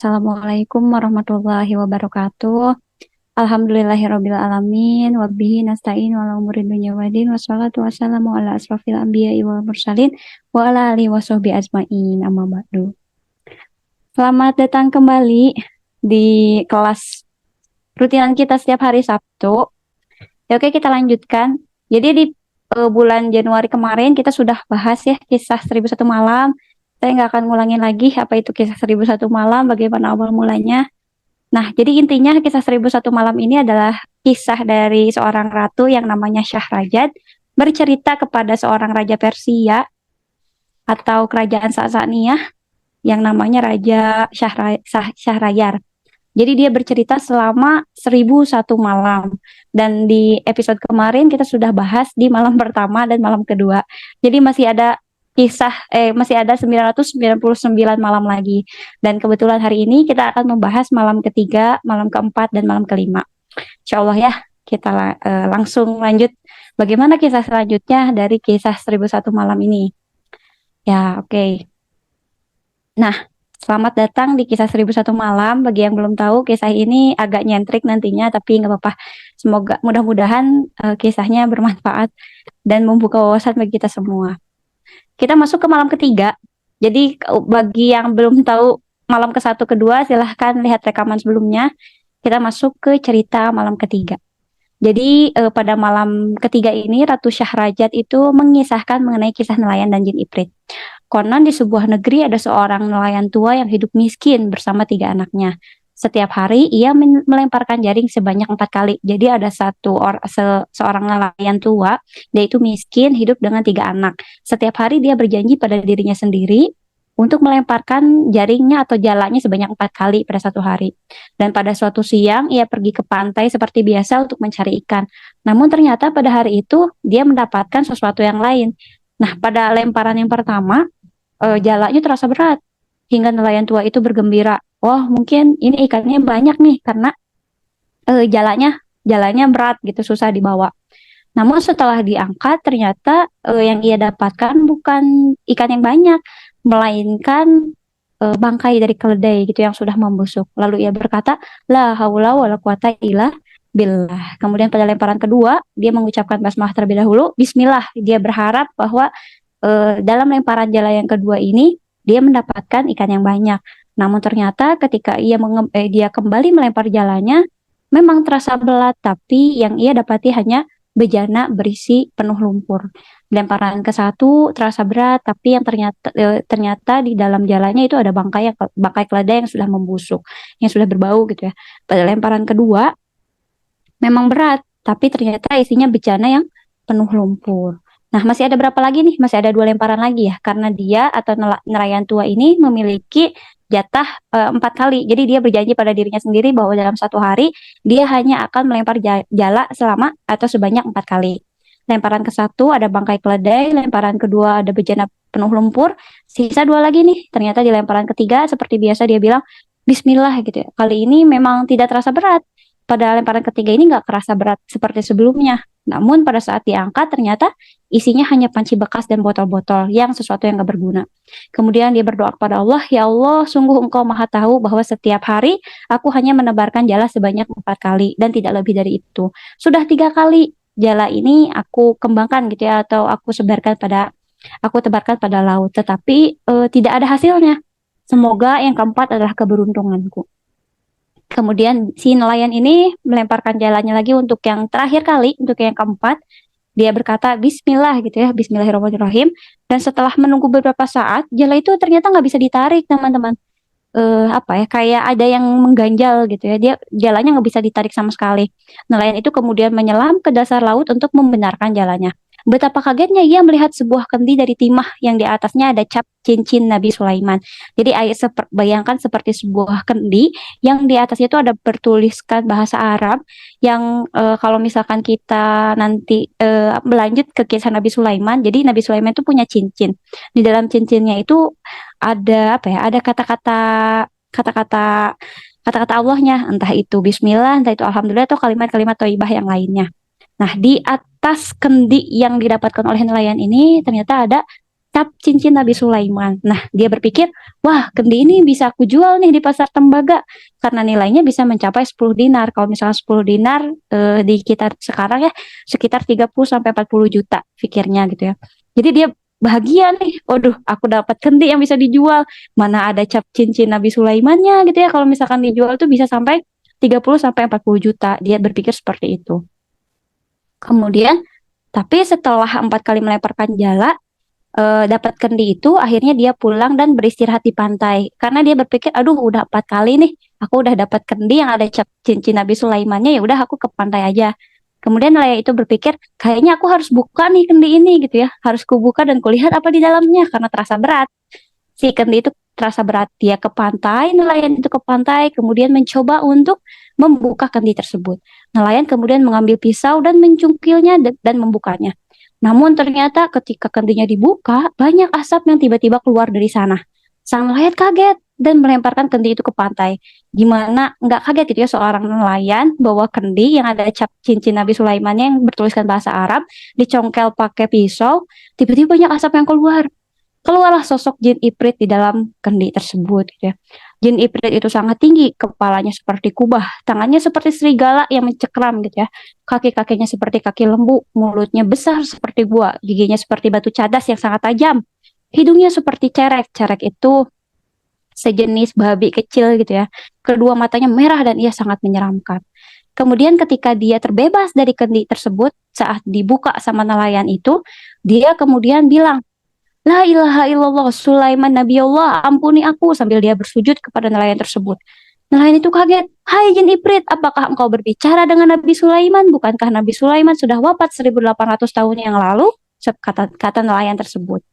Assalamualaikum warahmatullahi wabarakatuh. Alhamdulillahirabbil alamin wa bihi nasta'in wa ala umuri dunya waddin wassalatu wassalamu ala asrofil anbiya'i wal mursalin wa ala alihi washabbihi ajmain amma ba'du. Selamat datang kembali di kelas rutinan kita setiap hari Sabtu. Ya, oke, kita lanjutkan. Jadi di bulan Januari kemarin kita sudah bahas ya kisah 1001 malam. Saya nggak akan ngulangin lagi apa itu kisah 1001 malam, bagaimana awal mulanya. Nah, jadi intinya kisah 1001 malam ini adalah kisah dari seorang ratu yang namanya Syahrazad bercerita kepada seorang raja Persia atau kerajaan Sasaniyah yang namanya Raja Syahrayar. Jadi dia bercerita selama 1001 malam. Dan di episode kemarin kita sudah bahas di malam pertama dan malam kedua. Jadi masih ada 999 malam lagi. Dan kebetulan hari ini kita akan membahas malam ketiga, malam keempat, dan malam kelima. Insya Allah ya, kita langsung lanjut. Bagaimana kisah selanjutnya dari kisah 1001 malam ini? Ya, oke. Nah, selamat datang di kisah 1001 malam. Bagi yang belum tahu, kisah ini agak nyentrik nantinya, tapi nggak apa-apa. Semoga mudah-mudahan kisahnya bermanfaat dan membuka wawasan bagi kita semua. Kita masuk ke malam ketiga. Jadi bagi yang belum tahu malam ke-1, kedua, silahkan lihat rekaman sebelumnya. Kita masuk ke cerita malam ketiga. Jadi pada malam ketiga ini Ratu Syahrazad itu mengisahkan mengenai kisah nelayan dan jin Ifrit. Konon di sebuah negeri ada seorang nelayan tua yang hidup miskin bersama 3 anaknya. Setiap hari ia melemparkan jaring sebanyak 4 kali. Jadi ada seorang nelayan tua, dia itu miskin, hidup dengan 3 anak. Setiap hari dia berjanji pada dirinya sendiri untuk melemparkan jaringnya atau jalanya sebanyak 4 kali pada satu hari. Dan pada suatu siang ia pergi ke pantai seperti biasa untuk mencari ikan. Namun ternyata pada hari itu dia mendapatkan sesuatu yang lain. Nah, pada lemparan yang pertama, jalanya terasa berat hingga nelayan tua itu bergembira. Wah, mungkin ini ikannya banyak nih karena jalanya berat gitu, susah dibawa. Namun setelah diangkat ternyata yang ia dapatkan bukan ikan yang banyak, melainkan bangkai dari keledai gitu yang sudah membusuk. Lalu ia berkata, la haula wala quwata illa billah. Kemudian pada lemparan kedua, dia mengucapkan basmalah terlebih dahulu, bismillah. Dia berharap bahwa dalam lemparan jala yang kedua ini dia mendapatkan ikan yang banyak. Namun ternyata ketika dia kembali melempar jalanya, memang terasa berat, tapi yang ia dapati hanya bejana berisi penuh lumpur. Lemparan ke-1 terasa berat, tapi yang ternyata di dalam jalannya itu ada bangkai keledai yang sudah membusuk, yang sudah berbau gitu ya. Pada lemparan kedua memang berat, tapi ternyata isinya bejana yang penuh lumpur. Nah, masih ada berapa lagi nih? Masih ada 2 lemparan lagi ya, karena dia atau nelayan tua ini memiliki jatah 4 kali. Jadi dia berjanji pada dirinya sendiri bahwa dalam satu hari dia hanya akan melempar jala selama atau sebanyak 4 kali. Lemparan ke-1 ada bangkai keledai, lemparan kedua ada bejana penuh lumpur, sisa 2 lagi nih. Ternyata di lemparan ketiga seperti biasa dia bilang Bismillah gitu ya. Kali ini memang tidak terasa berat. Pada lemparan ketiga ini nggak kerasa berat seperti sebelumnya. Namun pada saat diangkat ternyata isinya hanya panci bekas dan botol-botol yang sesuatu yang gak berguna. Kemudian dia berdoa kepada Allah, ya Allah, sungguh Engkau maha tahu bahwa setiap hari aku hanya menebarkan jala sebanyak 4 kali dan tidak lebih dari itu. Sudah 3 kali jala ini aku kembangkan gitu ya, atau aku tebarkan pada laut, tetapi tidak ada hasilnya. Semoga yang keempat adalah keberuntunganku. Kemudian si nelayan ini melemparkan jalannya lagi untuk yang terakhir kali, untuk yang keempat. Dia berkata Bismillah gitu ya, Bismillahirrahmanirrahim. Dan setelah menunggu beberapa saat, jala itu ternyata nggak bisa ditarik, teman-teman. Apa ya, kayak ada yang mengganjal gitu ya. Dia jalannya nggak bisa ditarik sama sekali. Nelayan itu kemudian menyelam ke dasar laut untuk membenarkan jalannya. Betapa kagetnya ia melihat sebuah kendi dari timah yang di atasnya ada cap cincin Nabi Sulaiman. Jadi bayangkan seperti sebuah kendi yang di atasnya itu ada bertuliskan bahasa Arab yang kalau misalkan kita nanti berlanjut ke kisah Nabi Sulaiman, jadi Nabi Sulaiman itu punya cincin. Di dalam cincinnya itu ada apa ya? Ada kata-kata kata-kata Allahnya, entah itu Bismillah, entah itu Alhamdulillah atau kalimat-kalimat thayyibah yang lainnya. Nah, di atas kendi yang didapatkan oleh nelayan ini ternyata ada cap cincin Nabi Sulaiman. Nah, dia berpikir, wah, kendi ini bisa aku jual nih di pasar tembaga karena nilainya bisa mencapai 10 dinar. Kalau misalnya 10 dinar di kita sekarang ya sekitar 30 sampai 40 juta pikirnya gitu ya. Jadi dia bahagia nih. Waduh, aku dapat kendi yang bisa dijual. Mana ada cap cincin Nabi Sulaimannya gitu ya. Kalau misalkan dijual tuh bisa sampai 30 sampai 40 juta. Dia berpikir seperti itu. Kemudian, tapi setelah 4 kali melemparkan jala, dapat kendi itu, akhirnya dia pulang dan beristirahat di pantai. Karena dia berpikir, aduh udah 4 kali nih, aku udah dapat kendi yang ada cap cincin Nabi Sulaimannya, ya udah aku ke pantai aja. Kemudian nelayan itu berpikir, kayaknya aku harus buka nih kendi ini gitu ya, harus kubuka dan kulihat apa di dalamnya karena terasa berat. Si kendi itu terasa berat. Dia ke pantai, nelayan itu ke pantai, kemudian mencoba untuk membuka kendi tersebut. Nelayan kemudian mengambil pisau dan mencungkilnya dan membukanya. Namun ternyata ketika kendinya dibuka, banyak asap yang tiba-tiba keluar dari sana. Sang nelayan kaget dan melemparkan kendi itu ke pantai. Gimana nggak kaget gitu ya seorang nelayan bawa kendi yang ada cap cincin Nabi Sulaimannya yang bertuliskan bahasa Arab, dicongkel pakai pisau, tiba-tiba banyak asap yang keluar. Keluarlah sosok jin Ifrit di dalam kendi tersebut gitu ya. Jin Ifrit itu sangat tinggi, kepalanya seperti kubah, tangannya seperti serigala yang mencekram gitu ya. Kaki-kakinya seperti kaki lembu, mulutnya besar seperti gua, giginya seperti batu cadas yang sangat tajam. Hidungnya seperti cerek, cerek itu sejenis babi kecil gitu ya. Kedua matanya merah dan ia sangat menyeramkan. Kemudian ketika dia terbebas dari kendi tersebut, saat dibuka sama nelayan itu, dia kemudian bilang, La ilaha illallah, Sulaiman Nabi Allah, ampuni aku, sambil dia bersujud kepada nelayan tersebut. Nelayan itu kaget, hai jin Iprit, apakah engkau berbicara dengan Nabi Sulaiman? Bukankah Nabi Sulaiman sudah wafat 1800 tahun yang lalu? Kata nelayan tersebut.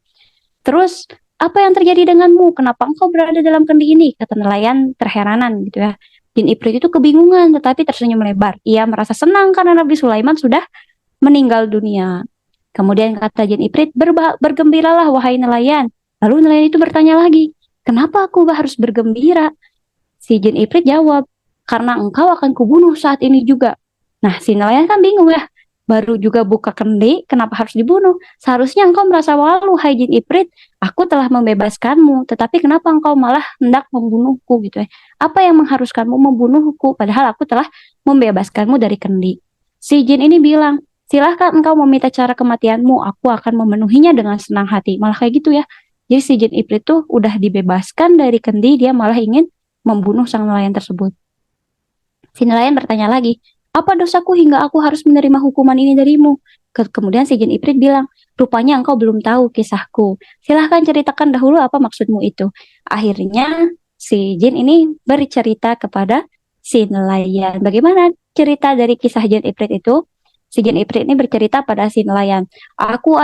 Terus, apa yang terjadi denganmu? Kenapa engkau berada dalam kendi ini? Kata nelayan terheranan gitu ya. Jin Iprit itu kebingungan, tetapi tersenyum lebar. Ia merasa senang karena Nabi Sulaiman sudah meninggal dunia. Kemudian kata jin Ifrit, bergembiralah wahai nelayan. Lalu nelayan itu bertanya lagi, kenapa aku harus bergembira? Si jin Ifrit jawab, karena engkau akan kubunuh saat ini juga. Nah, si nelayan kan bingung ya, baru juga buka kendi, kenapa harus dibunuh? Seharusnya engkau merasa malu, hai jin Ifrit, aku telah membebaskanmu, tetapi kenapa engkau malah hendak membunuhku gitu ya? Apa yang mengharuskanmu membunuhku, padahal aku telah membebaskanmu dari kendi? Si jin ini bilang, silahkan engkau meminta cara kematianmu, aku akan memenuhinya dengan senang hati. Malah kayak gitu ya. Jadi si jin Ifrit tuh udah dibebaskan dari kendi, dia malah ingin membunuh sang nelayan tersebut. Si nelayan bertanya lagi, apa dosaku hingga aku harus menerima hukuman ini darimu? Kemudian si jin Ifrit bilang, rupanya engkau belum tahu kisahku. Silahkan ceritakan dahulu apa maksudmu itu. Akhirnya si jin ini bercerita kepada si nelayan. Bagaimana cerita dari kisah jin Ifrit itu? Si jin Ifrit ini bercerita pada si nelayan, aku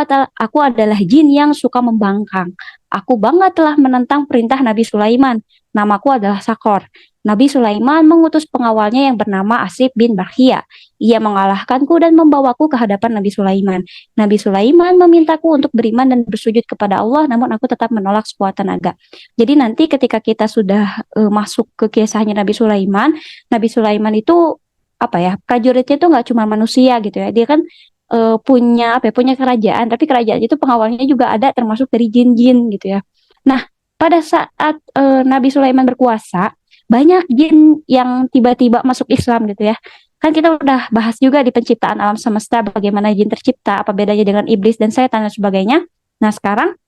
adalah jin yang suka membangkang. Aku bangga telah menentang perintah Nabi Sulaiman. Namaku adalah Sakor. Nabi Sulaiman mengutus pengawalnya yang bernama Asif bin Barkhia. Ia mengalahkanku dan membawaku ke hadapan Nabi Sulaiman. Nabi Sulaiman memintaku untuk beriman dan bersujud kepada Allah, namun aku tetap menolak sekuat tenaga. Jadi nanti ketika kita sudah masuk ke kisahnya Nabi Sulaiman itu apa ya, prajuritnya itu nggak cuma manusia gitu ya, dia kan punya apa ya, punya kerajaan, tapi kerajaan itu pengawalnya juga ada termasuk dari jin-jin gitu ya. Nah, pada saat Nabi Sulaiman berkuasa, banyak jin yang tiba-tiba masuk Islam gitu ya. Kan kita udah bahas juga di penciptaan alam semesta bagaimana jin tercipta, apa bedanya dengan iblis dan setan dan sebagainya. Nah, sekarang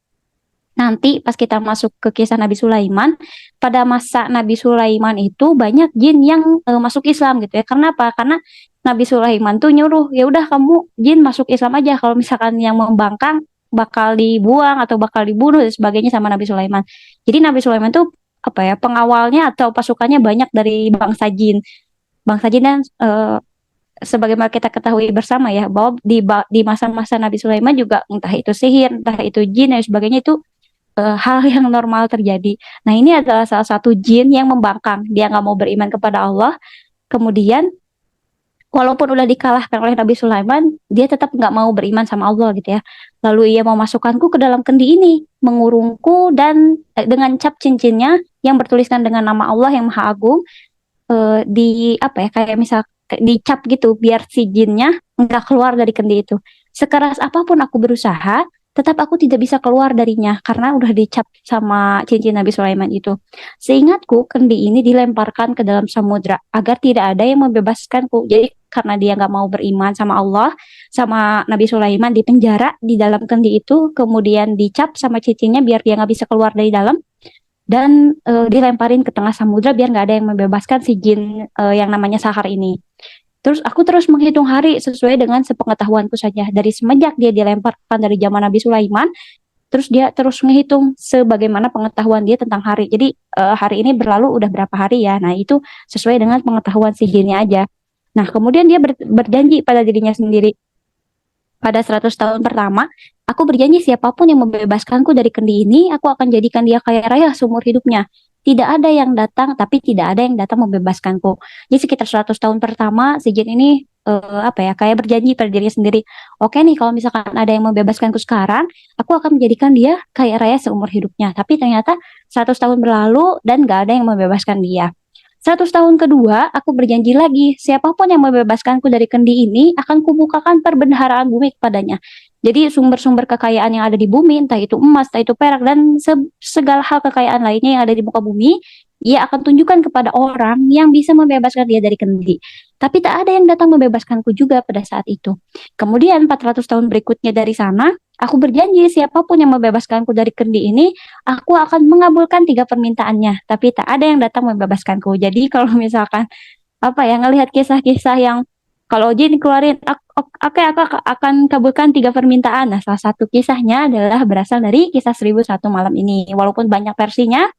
nanti pas kita masuk ke kisah Nabi Sulaiman, pada masa Nabi Sulaiman itu banyak jin yang masuk Islam gitu ya. Karena apa? Karena Nabi Sulaiman tuh nyuruh, ya udah kamu jin masuk Islam aja. Kalau misalkan yang membangkang bakal dibuang atau bakal dibunuh dan sebagainya sama Nabi Sulaiman. Jadi Nabi Sulaiman tuh apa ya, pengawalnya atau pasukannya banyak dari bangsa jin. Bangsa jin dan sebagaimana kita ketahui bersama ya, bahwa di masa-masa Nabi Sulaiman juga entah itu sihir, entah itu jin dan sebagainya itu hal yang normal terjadi. Nah, ini adalah salah satu jin yang membangkang. Dia nggak mau beriman kepada Allah. Kemudian, walaupun udah dikalahkan oleh Nabi Sulaiman, dia tetap nggak mau beriman sama Allah gitu ya. Lalu ia memasukkanku ke dalam kendi ini, mengurungku dan dengan cap cincinnya yang bertuliskan dengan nama Allah yang Maha Agung, di apa ya, kayak misal dicap gitu biar si jinnya nggak keluar dari kendi itu. Sekeras apapun aku berusaha, tetap aku tidak bisa keluar darinya karena udah dicap sama cincin Nabi Sulaiman itu. Seingatku, kendi ini dilemparkan ke dalam samudra agar tidak ada yang membebaskanku. Jadi karena dia nggak mau beriman sama Allah, sama Nabi Sulaiman, di penjara di dalam kendi itu, kemudian dicap sama cincinnya biar dia nggak bisa keluar dari dalam, dan dilemparin ke tengah samudra biar nggak ada yang membebaskan si jin yang namanya Sahar ini. Terus aku terus menghitung hari sesuai dengan sepengetahuanku saja. Dari semenjak dia dilemparkan dari zaman Nabi Sulaiman, terus dia terus menghitung sebagaimana pengetahuan dia tentang hari. Jadi hari ini berlalu udah berapa hari ya. Nah, itu sesuai dengan pengetahuan si jinnya aja. Nah, kemudian dia berjanji pada dirinya sendiri. Pada 100 tahun pertama, aku berjanji siapapun yang membebaskanku dari kendi ini, aku akan jadikan dia kaya raya seumur hidupnya. Tidak ada yang datang, tapi tidak ada yang datang membebaskanku. Jadi sekitar 100 tahun pertama, si jin ini kayak berjanji pada dirinya sendiri. Oke nih, kalau misalkan ada yang membebaskanku sekarang, aku akan menjadikan dia kaya raya seumur hidupnya. Tapi ternyata 100 tahun berlalu dan gak ada yang membebaskan dia. 100 tahun kedua, aku berjanji lagi, siapapun yang membebaskanku dari kendi ini, akan kubukakan perbendaharaan bumi kepadanya. Jadi sumber-sumber kekayaan yang ada di bumi, entah itu emas, entah itu perak, dan segala hal kekayaan lainnya yang ada di muka bumi, ia akan tunjukkan kepada orang yang bisa membebaskan dia dari kendi. Tapi tak ada yang datang membebaskanku juga pada saat itu. Kemudian 400 tahun berikutnya dari sana, aku berjanji siapapun yang membebaskanku dari kendi ini, aku akan mengabulkan 3 permintaannya, tapi tak ada yang datang membebaskanku. Jadi kalau misalkan ngelihat kisah-kisah yang kalau jin keluarin, oke, aku akan kabulkan 3 permintaan. Nah, salah satu kisahnya adalah berasal dari kisah 1001 malam ini. Walaupun banyak versinya,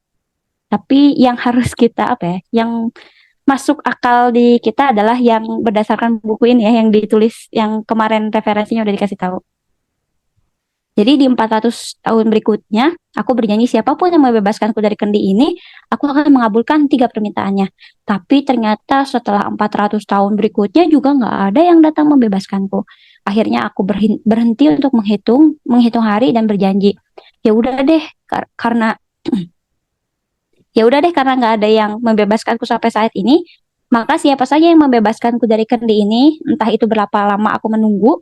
tapi yang harus kita yang masuk akal di kita adalah yang berdasarkan buku ini ya, yang ditulis, yang kemarin referensinya udah dikasih tahu. Jadi di 400 tahun berikutnya, aku berjanji siapapun yang membebaskanku dari kendi ini, aku akan mengabulkan 3 permintaannya. Tapi ternyata setelah 400 tahun berikutnya juga nggak ada yang datang membebaskanku. Akhirnya aku berhenti untuk menghitung hari dan berjanji. Ya udah deh, karena karena nggak ada yang membebaskanku sampai saat ini, maka siapa saja yang membebaskanku dari kendi ini, entah itu berapa lama aku menunggu,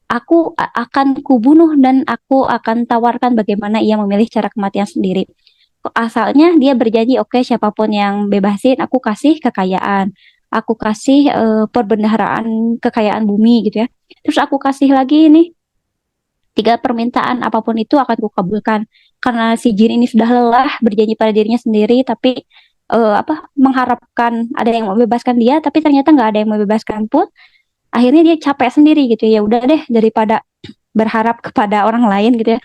aku akan kubunuh dan aku akan tawarkan bagaimana ia memilih cara kematian sendiri. Asalnya dia berjanji, oke, siapapun yang bebasin, aku kasih kekayaan, aku kasih perbendaharaan kekayaan bumi gitu ya. Terus aku kasih lagi nih 3 permintaan, apapun itu akan kukabulkan. Karena si jin ini sudah lelah berjanji pada dirinya sendiri, tapi mengharapkan ada yang membebaskan dia, tapi ternyata nggak ada yang membebaskan pun. Akhirnya dia capek sendiri gitu ya. Udah deh, daripada berharap kepada orang lain gitu ya,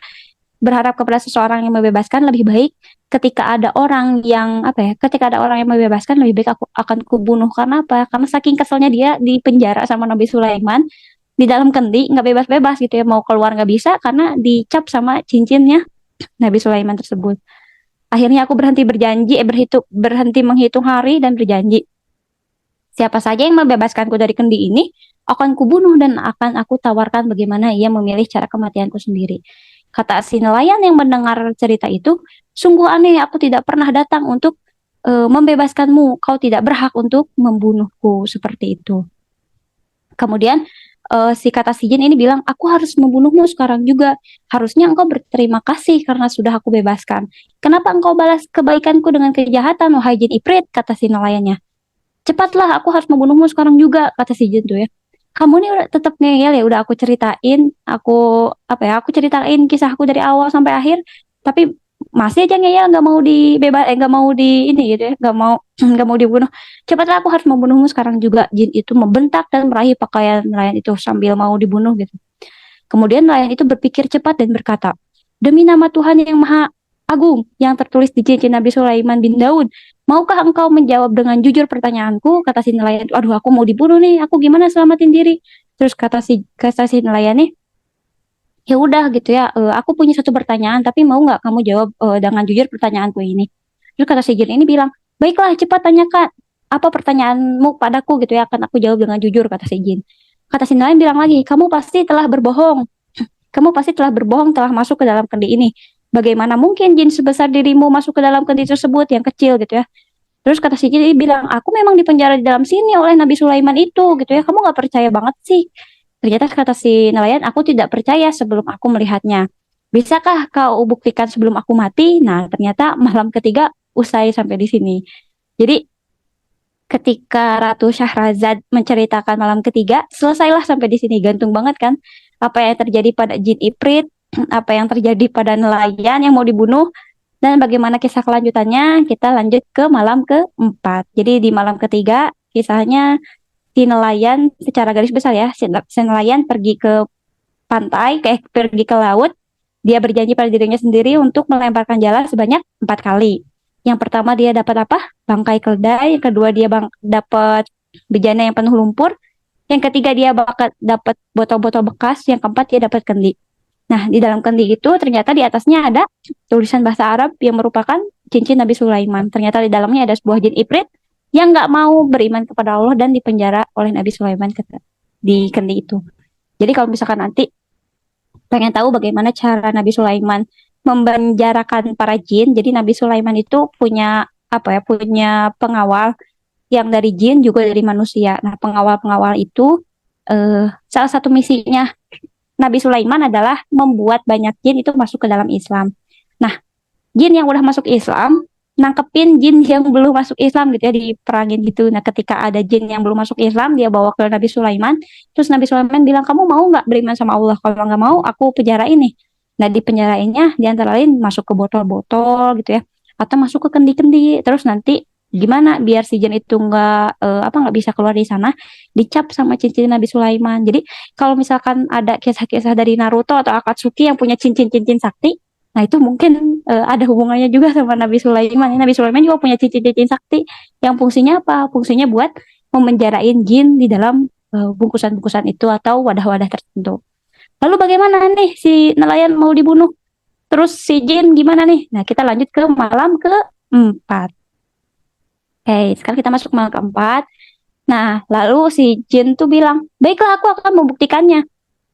berharap kepada seseorang yang membebaskan, lebih baik ketika ada orang yang membebaskan, lebih baik aku akan kubunuh. Karena apa? Karena saking keselnya dia di penjara sama Nabi Sulaiman di dalam kendi, nggak bebas-bebas gitu ya, mau keluar nggak bisa karena dicap sama cincinnya Nabi Sulaiman tersebut. Akhirnya aku berhenti menghitung hari dan berjanji, siapa saja yang membebaskanku dari kendi ini, akan kubunuh dan akan aku tawarkan bagaimana ia memilih cara kematianku sendiri. Kata si nelayan yang mendengar cerita itu, sungguh aneh, aku tidak pernah datang untuk membebaskanmu, kau tidak berhak untuk membunuhku, seperti itu. Kemudian si jin ini bilang, aku harus membunuhmu sekarang juga. Harusnya engkau berterima kasih karena sudah aku bebaskan. Kenapa engkau balas kebaikanku dengan kejahatan, wahai jin Ifrit, kata si nelayannya. Cepatlah, aku harus membunuhmu sekarang juga, kata si jin tuh ya. Kamu nih udah tetap ngeyel ya, udah aku ceritain, aku ceritain kisahku dari awal sampai akhir, tapi masih aja ngeyel, nggak mau di ini gitu ya, nggak mau nggak mau dibunuh. Cepatlah, aku harus membunuhmu sekarang juga. Jin itu membentak dan meraih pakaian nelayan itu sambil mau dibunuh gitu. Kemudian nelayan itu berpikir cepat dan berkata, demi nama Tuhan yang Maha Agung yang tertulis di cincin Nabi Sulaiman bin Daud, maukah engkau menjawab dengan jujur pertanyaanku? Kata si nelayan, aduh, aku mau dibunuh nih, aku gimana selamatin diri? Terus kata si nelayan nih, ya udah gitu ya, aku punya satu pertanyaan, tapi mau nggak kamu jawab dengan jujur pertanyaanku ini? Terus kata si jin ini bilang, baiklah, cepat tanyakan apa pertanyaanmu padaku gitu ya, akan aku jawab dengan jujur, kata si jin. Kata si nelayan bilang lagi, kamu pasti telah berbohong. Kamu pasti telah berbohong, telah masuk ke dalam kendi ini. Bagaimana mungkin jin sebesar dirimu masuk ke dalam kendi tersebut yang kecil gitu ya? Terus kata si jin bilang, aku memang dipenjara di dalam sini oleh Nabi Sulaiman itu gitu ya. Kamu nggak percaya banget sih? Ternyata kata si nelayan, aku tidak percaya sebelum aku melihatnya. Bisakah kau buktikan sebelum aku mati? Nah, ternyata malam ketiga usai sampai di sini. Jadi ketika Ratu Syahrazad menceritakan malam ketiga, selesailah sampai di sini. Gantung banget kan? Apa yang terjadi pada Jin Iprit, apa yang terjadi pada nelayan yang mau dibunuh, dan bagaimana kisah kelanjutannya, kita lanjut ke malam keempat. Jadi di malam ketiga, kisahnya si nelayan secara garis besar ya, si nelayan pergi ke pantai, pergi ke laut, dia berjanji pada dirinya sendiri untuk melemparkan jala sebanyak 4 kali. Yang pertama dia dapat apa? Bangkai keledai. Yang kedua dia dapat bejana yang penuh lumpur. Yang ketiga dia dapat botol-botol bekas. Yang keempat dia dapat kendi. Nah, di dalam kendi itu ternyata di atasnya ada tulisan bahasa Arab yang merupakan cincin Nabi Sulaiman. Ternyata di dalamnya ada sebuah jin Ifrit yang nggak mau beriman kepada Allah dan dipenjara oleh Nabi Sulaiman di kendi itu. Jadi kalau misalkan nanti pengen tahu bagaimana cara Nabi Sulaiman memenjarakan para jin. Jadi Nabi Sulaiman itu punya apa ya? Punya pengawal yang dari jin juga dari manusia. Nah, pengawal-pengawal itu salah satu misinya Nabi Sulaiman adalah membuat banyak jin itu masuk ke dalam Islam. Nah, jin yang udah masuk Islam nangkepin jin yang belum masuk Islam gitu ya, diperangin gitu. Nah, ketika ada jin yang belum masuk Islam, dia bawa ke Nabi Sulaiman. Terus Nabi Sulaiman bilang, kamu mau nggak beriman sama Allah? Kalau nggak mau, aku penjara ini. Nah, di penjarainnya di antara lain masuk ke botol-botol gitu ya, atau masuk ke kendi-kendi. Terus nanti gimana biar si jin itu nggak bisa keluar di sana, dicap sama cincin Nabi Sulaiman. Jadi kalau misalkan ada kisah-kisah dari Naruto atau Akatsuki yang punya cincin-cincin sakti, nah itu mungkin ada hubungannya juga sama Nabi Sulaiman. Nabi Sulaiman juga punya cincin-cincin sakti yang fungsinya apa? Fungsinya buat memenjarain jin di dalam bungkusan-bungkusan itu atau wadah-wadah tertentu. Lalu bagaimana nih si nelayan mau dibunuh? Terus si jin gimana nih? Nah, kita lanjut ke malam keempat. Oke, sekarang kita masuk malam keempat. Nah, lalu si jin tuh bilang, baiklah aku akan membuktikannya.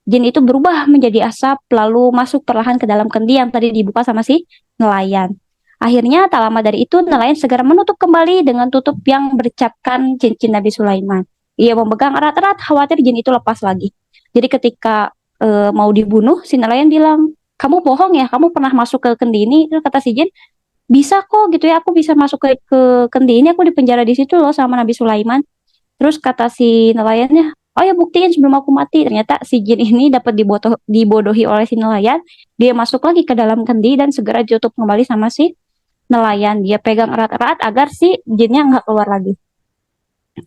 Jin itu berubah menjadi asap, lalu masuk perlahan ke dalam kendi yang tadi dibuka sama si nelayan. Akhirnya, tak lama dari itu, nelayan segera menutup kembali dengan tutup yang bercapkan cincin Nabi Sulaiman. Ia memegang erat-erat, khawatir jin itu lepas lagi. Jadi ketika mau dibunuh, si nelayan bilang, kamu bohong ya, kamu pernah masuk ke kendi ini. Terus kata si jin, bisa kok gitu ya, aku bisa masuk ke kendi ini, aku dipenjara di situ loh sama Nabi Sulaiman. Terus kata si nelayannya, oh ya buktiin sebelum aku mati. Ternyata si jin ini dapat dibodohi oleh si nelayan. Dia masuk lagi ke dalam kendi dan segera ditutup kembali sama si nelayan. Dia pegang erat-erat agar si jinnya nggak keluar lagi.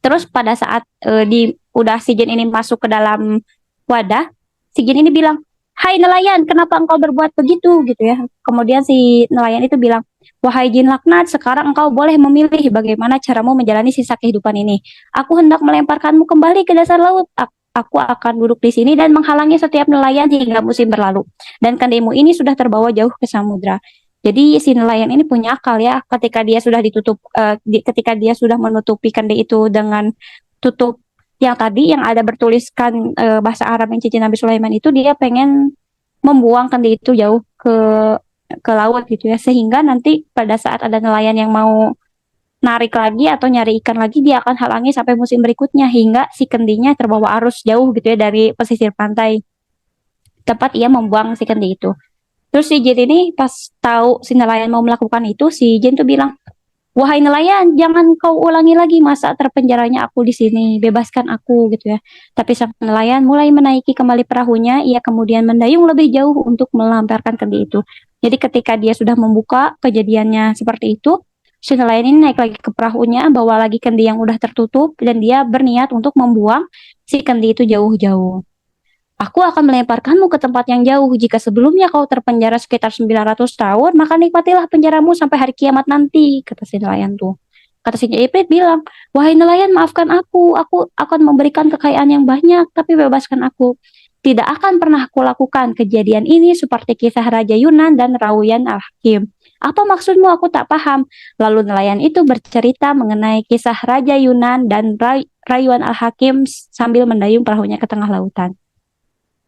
Terus pada saat udah si jin ini masuk ke dalam wadah, si jin ini bilang, hai nelayan, kenapa engkau berbuat begitu gitu ya. Kemudian si nelayan itu bilang, wahai jin laknat, sekarang engkau boleh memilih bagaimana caramu menjalani sisa kehidupan ini. Aku hendak melemparkanmu kembali ke dasar laut. Aku akan duduk di sini dan menghalangi setiap nelayan hingga musim berlalu. Dan kandimu ini sudah terbawa jauh ke samudra. Jadi si nelayan ini punya akal ya, ketika dia sudah ketika dia sudah menutupi kendi itu dengan tutup yang tadi yang ada bertuliskan bahasa Arab yang cincin Nabi Sulaiman itu, dia pengen membuang kendi itu jauh ke laut gitu ya, sehingga nanti pada saat ada nelayan yang mau narik lagi atau nyari ikan lagi, dia akan halangi sampai musim berikutnya hingga si kendinya terbawa arus jauh gitu ya dari pesisir pantai tempat ia membuang si kendi itu. Terus si Jin ini pas tahu si nelayan mau melakukan itu, si Jin tuh bilang, wahai nelayan, jangan kau ulangi lagi masa terpenjaranya aku di sini, bebaskan aku gitu ya. Tapi sang nelayan mulai menaiki kembali perahunya, ia kemudian mendayung lebih jauh untuk melamparkan kendi itu. Jadi ketika dia sudah membuka kejadiannya seperti itu, si nelayan ini naik lagi ke perahunya, bawa lagi kendi yang udah tertutup, dan dia berniat untuk membuang si kendi itu jauh-jauh. Aku akan melemparkanmu ke tempat yang jauh. Jika sebelumnya kau terpenjara sekitar 900 tahun, maka nikmatilah penjaramu sampai hari kiamat nanti, kata si nelayan tuh. Kata si Iprit bilang, wahai nelayan, maafkan aku akan memberikan kekayaan yang banyak, tapi bebaskan aku. Tidak akan pernah aku lakukan kejadian ini seperti kisah Raja Yunan dan Rauyan Al-Hakim. Apa maksudmu? Aku tak paham. Lalu nelayan itu bercerita mengenai kisah Raja Yunan dan Rayuan Al-Hakim sambil mendayung perahunya ke tengah lautan.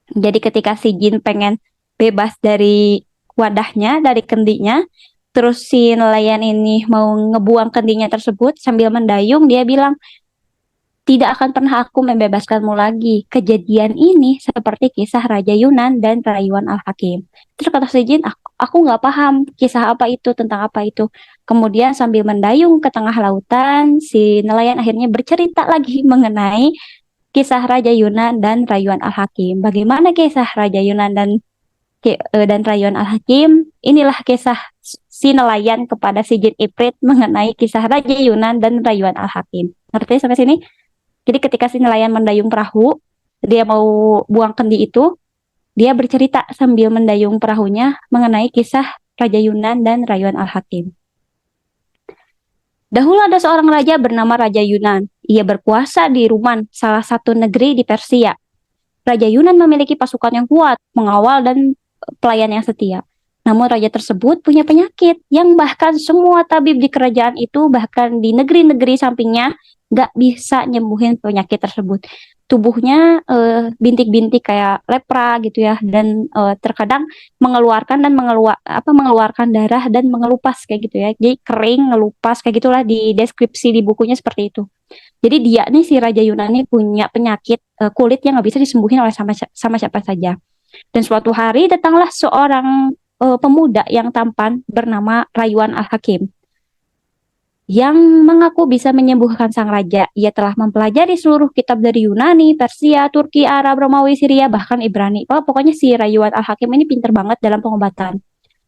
Jadi ketika si jin pengen bebas dari wadahnya, dari kendinya, terus si nelayan ini mau ngebuang kendinya tersebut sambil mendayung, dia bilang, tidak akan pernah aku membebaskanmu lagi. Kejadian ini seperti kisah Raja Yunan dan Rayuan Al-Hakim. Terus kata si Jin, aku nggak paham kisah apa itu, tentang apa itu. Kemudian sambil mendayung ke tengah lautan, si nelayan akhirnya bercerita lagi mengenai kisah Raja Yunan dan Rayuan Al-Hakim. Bagaimana kisah Raja Yunan dan Rayuan Al-Hakim? Inilah kisah si nelayan kepada si Jin Iprit mengenai kisah Raja Yunan dan Rayuan Al-Hakim. Ngerti sampai sini? Jadi ketika si nelayan mendayung perahu, dia mau buang kendi itu, dia bercerita sambil mendayung perahunya mengenai kisah Raja Yunan dan Rayuan Al-Hakim. Dahulu ada seorang raja bernama Raja Yunan. Ia berkuasa di Ruman, salah satu negeri di Persia. Raja Yunan memiliki pasukan yang kuat, mengawal dan pelayan yang setia. Namun raja tersebut punya penyakit yang bahkan semua tabib di kerajaan itu, bahkan di negeri-negeri sampingnya, gak bisa nyembuhin penyakit tersebut. Tubuhnya bintik-bintik kayak lepra gitu ya, dan terkadang mengeluarkan darah dan mengelupas kayak gitu ya. Jadi kering, ngelupas kayak gitulah, di deskripsi di bukunya seperti itu. Jadi dia nih, si Raja Yunani, punya penyakit kulit yang nggak bisa disembuhin oleh sama siapa saja. Dan suatu hari datanglah seorang pemuda yang tampan bernama Rayuan Al-Hakim yang mengaku bisa menyembuhkan sang raja. Ia telah mempelajari seluruh kitab dari Yunani, Persia, Turki, Arab, Romawi, Syria, bahkan Ibrani. Pokoknya si Rayuan Al-Hakim ini pinter banget dalam pengobatan.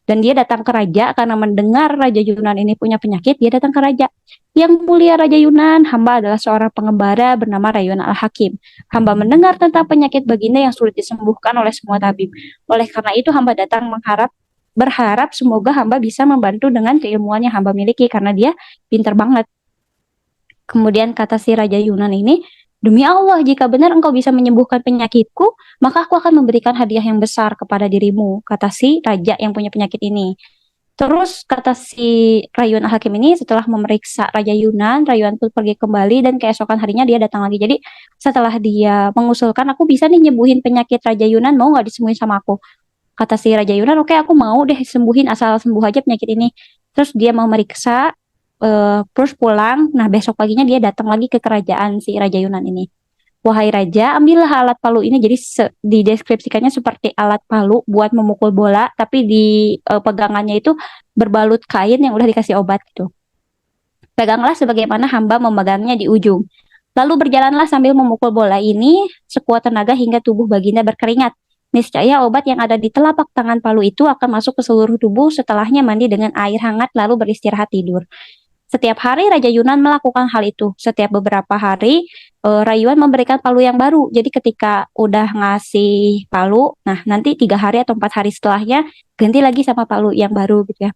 Dan dia datang ke raja karena mendengar Raja Yunan ini punya penyakit, dia datang ke raja. Yang mulia Raja Yunan, hamba adalah seorang pengembara bernama Rayuan Al-Hakim. Hamba mendengar tentang penyakit baginda yang sulit disembuhkan oleh semua tabib. Oleh karena itu hamba datang berharap semoga hamba bisa membantu dengan keilmuan yang hamba miliki, karena dia pinter banget. Kemudian kata si Raja Yunan ini, demi Allah, jika benar engkau bisa menyembuhkan penyakitku, maka aku akan memberikan hadiah yang besar kepada dirimu, kata si raja yang punya penyakit ini. Terus kata si Rayuan Al-Hakim ini, setelah memeriksa Raja Yunan, Rayuan pun pergi kembali dan keesokan harinya dia datang lagi. Jadi setelah dia mengusulkan, aku bisa nih nyembuhin penyakit Raja Yunan, mau nggak disembuhin sama aku? Kata si Raja Yunan, oke, aku mau deh sembuhin, asal sembuh aja penyakit ini. Terus dia mau meriksa, terus pulang. Nah, besok paginya dia datang lagi ke kerajaan si Raja Yunan ini. Wahai raja, ambillah alat palu ini. Jadi dideskripsikannya seperti alat palu buat memukul bola, tapi di pegangannya itu berbalut kain yang udah dikasih obat gitu. Peganglah sebagaimana hamba memegangnya di ujung. Lalu berjalanlah sambil memukul bola ini sekuat tenaga hingga tubuh baginda berkeringat. Niscaya obat yang ada di telapak tangan palu itu akan masuk ke seluruh tubuh, setelahnya mandi dengan air hangat lalu beristirahat tidur. Setiap hari Raja Yunan melakukan hal itu. Setiap beberapa hari Rayuan memberikan palu yang baru. Jadi ketika udah ngasih palu, nah nanti 3 hari atau 4 hari setelahnya ganti lagi sama palu yang baru gitu ya.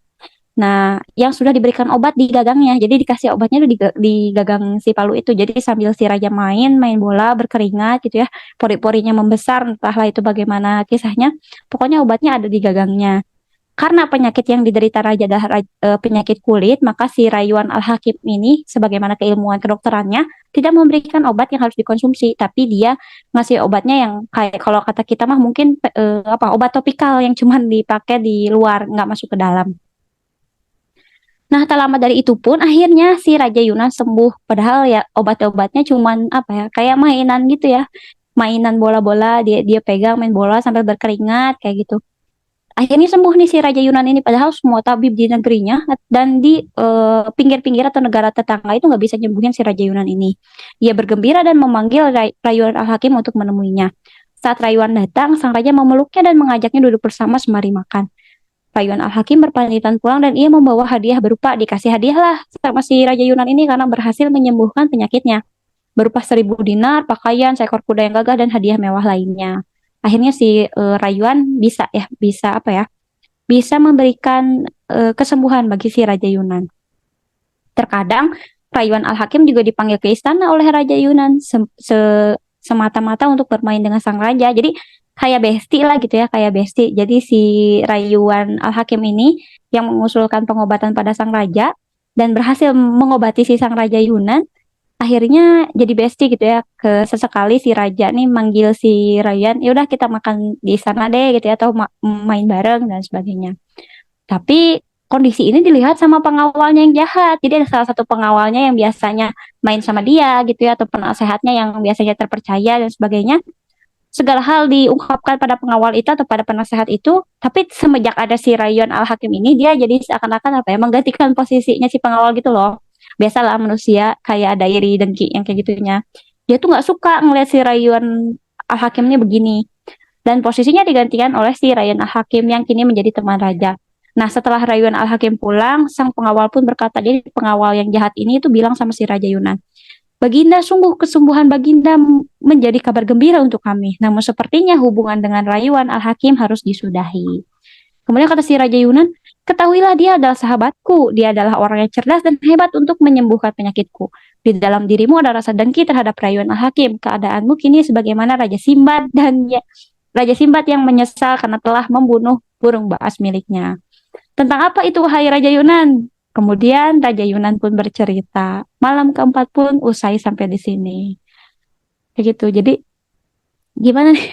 Nah, yang sudah diberikan obat di gagangnya. Jadi dikasih obatnya tuh di gagang si palu itu. Jadi sambil si raja main bola, berkeringat gitu ya. Pori-porinya membesar, entahlah itu bagaimana kisahnya. Pokoknya obatnya ada di gagangnya. Karena penyakit yang diderita raja adalah penyakit kulit, maka si Rayuan Al-Hakim ini, sebagaimana keilmuan kedokterannya, tidak memberikan obat yang harus dikonsumsi, tapi dia ngasih obatnya yang kayak kalau kata kita mah mungkin obat topikal yang cuman dipakai di luar, nggak masuk ke dalam. Nah, tak lama dari itu pun akhirnya si Raja Yunan sembuh. Padahal ya obat-obatnya cuman kayak mainan gitu ya. Mainan bola-bola, dia pegang main bola sampai berkeringat kayak gitu. Akhirnya sembuh nih si Raja Yunan ini, padahal semua tabib di negerinya dan di pinggir-pinggir atau negara tetangga itu nggak bisa nyembuhin si Raja Yunan ini. Ia bergembira dan memanggil Rayuan Al-Hakim untuk menemuinya. Saat Rayuan datang, sang raja memeluknya dan mengajaknya duduk bersama sembari makan. Rayuan Al-Hakim berpamitan pulang dan ia membawa hadiah berupa, dikasih hadiah lah sama si Raja Yunan ini karena berhasil menyembuhkan penyakitnya. Berupa 1.000 dinar, pakaian, seekor kuda yang gagah, dan hadiah mewah lainnya. Akhirnya si Rayuan bisa memberikan kesembuhan bagi si Raja Yunan. Terkadang Rayuan Al-Hakim juga dipanggil ke istana oleh Raja Yunan semata-mata untuk bermain dengan sang raja. Jadi kayak besti lah gitu ya, kayak besti. Jadi si Rayuan Al-Hakim ini yang mengusulkan pengobatan pada sang raja dan berhasil mengobati si sang Raja Yunan. Akhirnya jadi bestie gitu ya. Ke sesekali si raja nih manggil si Rayuan, ya udah kita makan di sana deh gitu ya, atau main bareng dan sebagainya. Tapi kondisi ini dilihat sama pengawalnya yang jahat. Jadi ada salah satu pengawalnya yang biasanya main sama dia gitu ya, atau penasehatnya yang biasanya terpercaya dan sebagainya. Segala hal diungkapkan pada pengawal itu atau pada penasehat itu, tapi semenjak ada si Rayyan Al-Hakim ini, dia jadi seakan-akan apa ya, menggantikan posisinya si pengawal gitu loh. Biasalah manusia kayak ada iri dengki yang kayak gitunya. Dia tuh nggak suka ngeliat si Rayyan Al-Hakim ini begini. Dan posisinya digantikan oleh si Rayyan Al-Hakim yang kini menjadi teman raja. Nah, setelah Rayyan Al-Hakim pulang, sang pengawal pun berkata, jadi pengawal yang jahat ini itu bilang sama si Raja Yunan, Baginda, sungguh kesembuhan Baginda menjadi kabar gembira untuk kami. Namun sepertinya hubungan dengan Rayuan Al-Hakim harus disudahi. Kemudian kata si Raja Yunan, ketahuilah dia adalah sahabatku. Dia adalah orang yang cerdas dan hebat untuk menyembuhkan penyakitku. Di dalam dirimu ada rasa dengki terhadap Rayuan Al-Hakim. Keadaanmu kini sebagaimana Raja Simbad dan Raja Simbad yang menyesal karena telah membunuh burung baas miliknya. Tentang apa itu, wahai Raja Yunan? Kemudian Raja Yunan pun bercerita. Malam keempat pun usai sampai di sini. Begitu. Jadi gimana nih?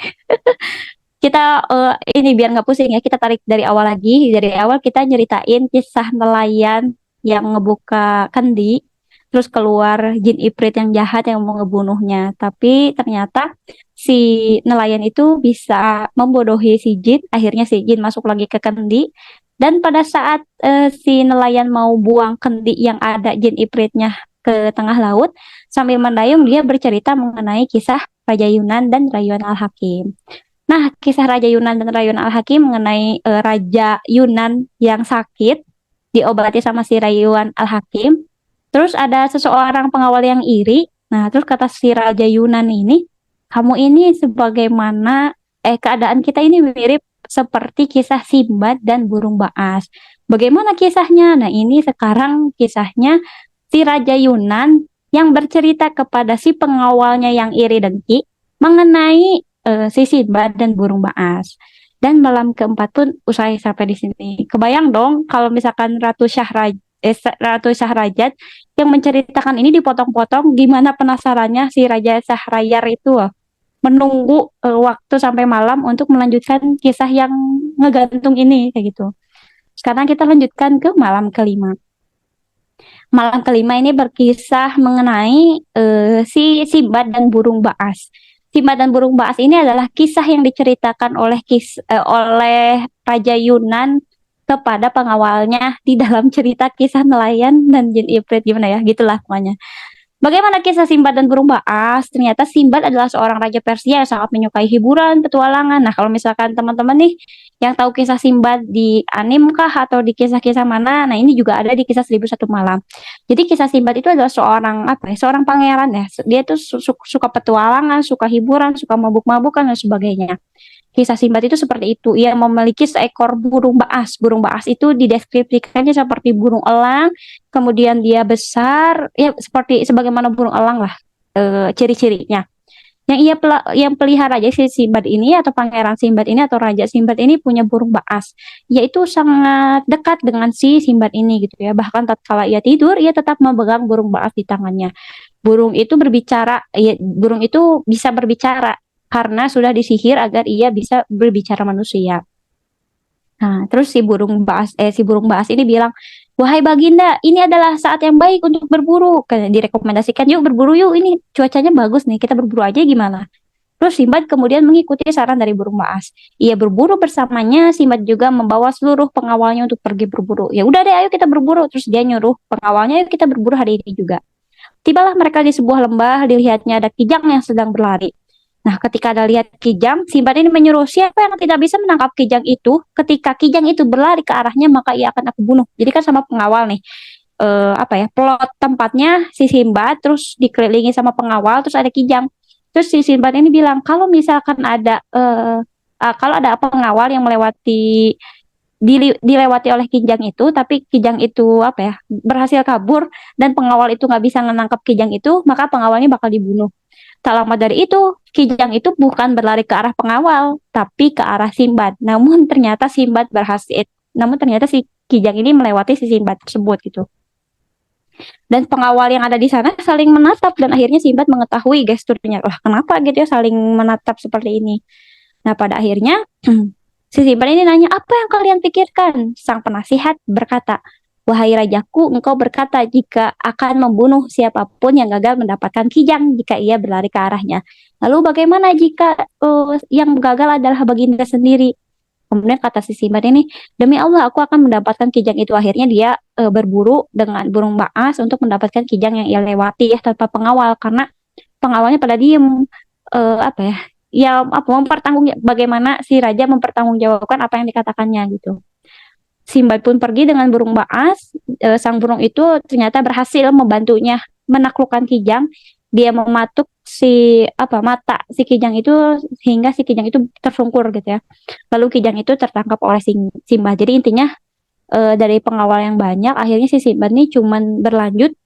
Kita ini biar nggak pusing ya. Kita tarik dari awal lagi. Dari awal kita nyeritain kisah nelayan yang ngebuka kendi. Terus keluar jin Ifrit yang jahat yang mau ngebunuhnya. Tapi ternyata si nelayan itu bisa membodohi si jin. Akhirnya si jin masuk lagi ke kendi. Dan pada saat si nelayan mau buang kendi yang ada jin Ifritnya ke tengah laut, sambil mendayung dia bercerita mengenai kisah Raja Yunan dan Rayuan Al-Hakim. Nah, kisah Raja Yunan dan Rayuan Al-Hakim mengenai Raja Yunan yang sakit diobati sama si Rayuan Al-Hakim. Terus ada seseorang pengawal yang iri. Nah, terus kata si Raja Yunan ini, kamu ini sebagaimana keadaan kita ini mirip seperti kisah Simbad dan burung baas. Bagaimana kisahnya? Nah, ini sekarang kisahnya si Raja Yunan yang bercerita kepada si pengawalnya yang iri dengki mengenai si Simbad dan burung baas. Dan malam keempat pun usai sampai di sini. Kebayang dong kalau misalkan Ratu Syahrajat yang menceritakan ini dipotong-potong, gimana penasarannya si Raja Syahrayar itu menunggu waktu sampai malam untuk melanjutkan kisah yang ngegantung ini kayak gitu. Sekarang kita lanjutkan ke malam kelima. Malam kelima ini berkisah mengenai si Simbad dan burung baas. Simbad dan burung baas ini adalah kisah yang diceritakan oleh Raja Yunan kepada pengawalnya di dalam cerita kisah nelayan dan jin Ifrit, gimana ya, gitulah pokoknya. Bagaimana kisah Simbad dan burung baas? Ternyata Simbad adalah seorang raja Persia yang sangat menyukai hiburan, petualangan. Nah, kalau misalkan teman-teman nih yang tahu kisah Simbad di anim kah atau di kisah-kisah mana? Nah, ini juga ada di kisah 1001 Malam. Jadi kisah Simbad itu adalah seorang apa ya? Seorang pangeran ya. Dia tuh suka petualangan, suka hiburan, suka mabuk-mabukan dan sebagainya. Kisah Simbad itu seperti itu. Ia memiliki seekor burung baas. Burung baas itu dideskripsikannya seperti burung elang, kemudian dia besar, ya seperti sebagaimana burung elang lah ciri-cirinya. Yang pelihara aja si Simbad ini atau pangeran Simbad ini atau raja Simbad ini punya burung baas, yaitu sangat dekat dengan si Simbad ini gitu ya. Bahkan tatkala ia tidur, ia tetap memegang burung baas di tangannya. Burung itu berbicara, ya, burung itu bisa berbicara karena sudah disihir agar ia bisa berbicara manusia. Nah, terus si burung baas ini bilang, "Wahai Baginda, ini adalah saat yang baik untuk berburu." Kayak direkomendasikan, "Yuk berburu yuk, ini cuacanya bagus nih, kita berburu aja gimana?" Terus Simbad kemudian mengikuti saran dari burung baas. Ia berburu bersamanya, Simbad juga membawa seluruh pengawalnya untuk pergi berburu. "Ya udah deh, ayo kita berburu." Terus dia nyuruh pengawalnya, "Yuk kita berburu hari ini juga." Tibalah mereka di sebuah lembah, dilihatnya ada kijang yang sedang berlari. Nah, ketika ada lihat kijang, Simbad ini menyuruh, siapa yang tidak bisa menangkap kijang itu, ketika kijang itu berlari ke arahnya, maka ia akan aku bunuh. Jadi kan sama pengawal nih, plot tempatnya si Simbad, terus dikelilingi sama pengawal, terus ada kijang. Terus si Simbad ini bilang, kalau misalkan ada kalau ada pengawal yang dilewati oleh kijang itu, tapi kijang itu berhasil kabur dan pengawal itu nggak bisa menangkap kijang itu, maka pengawalnya bakal dibunuh. Tak lama dari itu, kijang itu bukan berlari ke arah pengawal, tapi ke arah Simbad. Namun ternyata si kijang ini melewati si Simbad tersebut gitu. Dan pengawal yang ada di sana saling menatap dan akhirnya Simbad mengetahui gesturnya. Wah, kenapa gitu ya saling menatap seperti ini? Nah, pada akhirnya Si Simpan ini nanya, apa yang kalian pikirkan? Sang penasihat berkata, wahai rajaku, engkau berkata jika akan membunuh siapapun yang gagal mendapatkan kijang jika ia berlari ke arahnya. Lalu bagaimana jika yang gagal adalah baginda sendiri? Kemudian kata si Simban ini, demi Allah aku akan mendapatkan kijang itu. Akhirnya dia berburu dengan burung baas untuk mendapatkan kijang yang ia lewati ya tanpa pengawal karena pengawalnya pada diem. Apa ya? Ya apa bagaimana si raja mempertanggungjawabkan apa yang dikatakannya gitu. Simbad pun pergi dengan burung baas. Sang burung itu ternyata berhasil membantunya menaklukkan kijang. Dia mematuk si apa mata si kijang itu hingga si kijang itu tersungkur gitu ya. Lalu kijang itu tertangkap oleh Simbad. Jadi intinya dari pengawal yang banyak, akhirnya si Simbad ini cuman berlanjut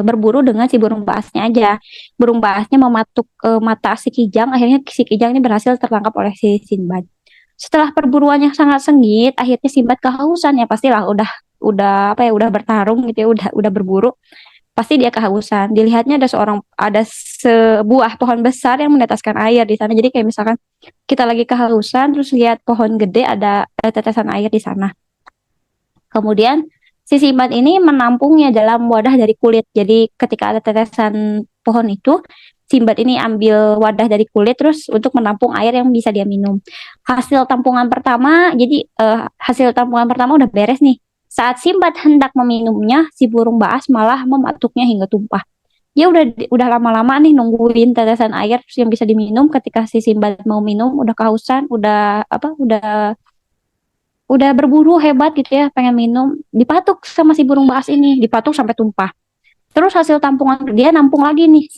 berburu dengan si burung baasnya aja. Burung baasnya mematuk mata si kijang, akhirnya si kijang ini berhasil tertangkap oleh si Sinbad. Setelah perburuannya sangat sengit, akhirnya Sinbad kehausan ya pastilah udah apa ya udah bertarung gitu ya, udah berburu, pasti dia kehausan. Dilihatnya ada sebuah pohon besar yang meneteskan air di sana. Jadi kayak misalkan kita lagi kehausan terus lihat pohon gede ada tetesan air di sana. Kemudian si Simbad ini menampungnya dalam wadah dari kulit. Jadi ketika ada tetesan pohon itu, Simbad ini ambil wadah dari kulit terus untuk menampung air yang bisa dia minum. Hasil tampungan pertama udah beres nih. Saat Simbad hendak meminumnya, si burung baas malah mematuknya hingga tumpah. Dia udah lama-lama nih nungguin tetesan air yang bisa diminum. Ketika si Simbad mau minum, udah kehausan, udah berburu hebat gitu ya pengen minum, dipatuk sama si burung baas ini, dipatuk sampai tumpah. Terus hasil tampungan dia nampung lagi nih,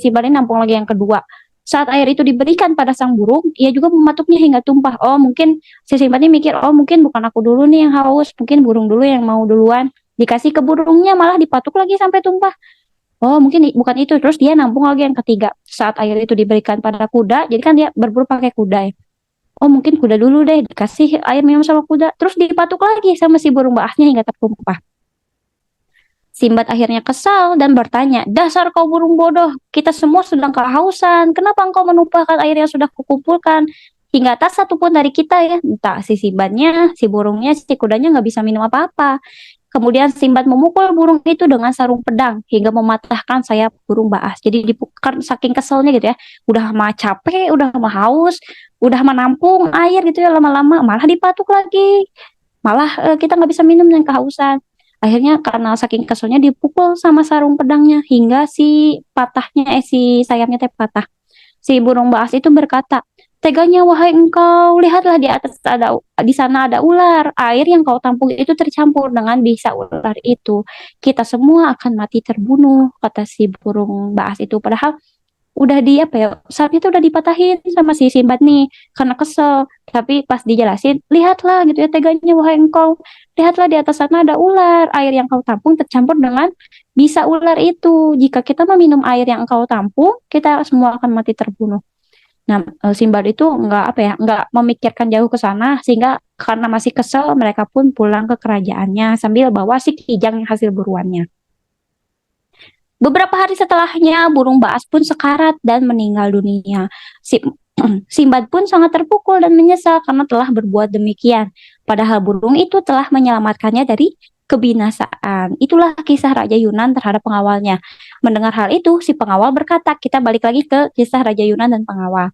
si Bali nampung lagi yang kedua. Saat air itu diberikan pada sang burung, ia juga mematuknya hingga tumpah. Oh mungkin si Simpan ini mikir, oh mungkin bukan aku dulu nih yang haus, mungkin burung dulu yang mau duluan. Dikasih ke burungnya malah dipatuk lagi sampai tumpah. Oh mungkin bukan itu. Terus dia nampung lagi yang ketiga. Saat air itu diberikan pada kuda, jadi kan dia berburu pakai kuda ya. Oh mungkin kuda dulu deh, dikasih air minum sama kuda, terus dipatuk lagi sama si burung baasnya hingga tertumpah. Simbad akhirnya kesal dan bertanya, dasar kau burung bodoh, kita semua sedang kehausan, kenapa engkau menumpahkan air yang sudah kukumpulkan? Hingga tak satupun dari kita ya, entah si Simbadnya, si burungnya, si kudanya nggak bisa minum apa-apa. Kemudian Simbad memukul burung itu dengan sarung pedang hingga mematahkan sayap burung baas. Jadi dipukul saking keselnya gitu ya. Udah mah capek, udah mah haus, udah menampung air gitu ya lama-lama malah dipatuk lagi. Malah kita nggak bisa minum yang kehausan. Akhirnya karena saking keselnya dipukul sama sarung pedangnya hingga si sayapnya teh patah. Si burung baas itu berkata, teganya wahai engkau, lihatlah di sana ada ular. Air yang kau tampung itu tercampur dengan bisa ular itu. Kita semua akan mati terbunuh, kata si burung baas itu. Padahal udah di apa ya, saat itu udah dipatahin sama si Simbad nih karena kesel. Tapi pas dijelasin, lihatlah gitu ya teganya wahai engkau. Lihatlah di atas sana ada ular. Air yang kau tampung tercampur dengan bisa ular itu. Jika kita meminum air yang engkau tampung, kita semua akan mati terbunuh. Nah, Simbad itu nggak memikirkan jauh ke sana sehingga karena masih kesel mereka pun pulang ke kerajaannya sambil bawa si kijang yang hasil buruannya. Beberapa hari setelahnya, burung baas pun sekarat dan meninggal dunia. Si Simbad pun sangat terpukul dan menyesal karena telah berbuat demikian. Padahal burung itu telah menyelamatkannya dari kebinasaan. Itulah kisah Raja Yunan terhadap pengawalnya. Mendengar hal itu, si pengawal berkata, kita balik lagi ke kisah Raja Yunan dan pengawal.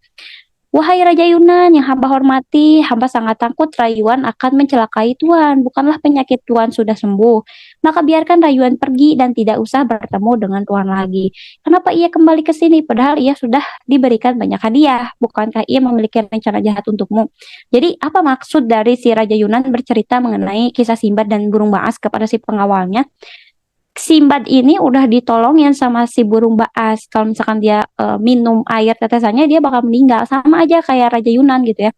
Wahai Raja Yunan yang hamba hormati, hamba sangat takut rayuan akan mencelakai Tuan. Bukanlah penyakit Tuan sudah sembuh. Maka biarkan rayuan pergi dan tidak usah bertemu dengan Tuan lagi. Kenapa ia kembali ke sini? Padahal ia sudah diberikan banyak hadiah. Bukankah ia memiliki rencana jahat untukmu? Jadi apa maksud dari si Raja Yunan bercerita mengenai kisah Simbad dan burung baas kepada si pengawalnya? Simbad ini udah ditolongin sama si burung baas. Kalau misalkan dia minum air tetesannya, dia bakal meninggal. Sama aja kayak Raja Yunan gitu ya.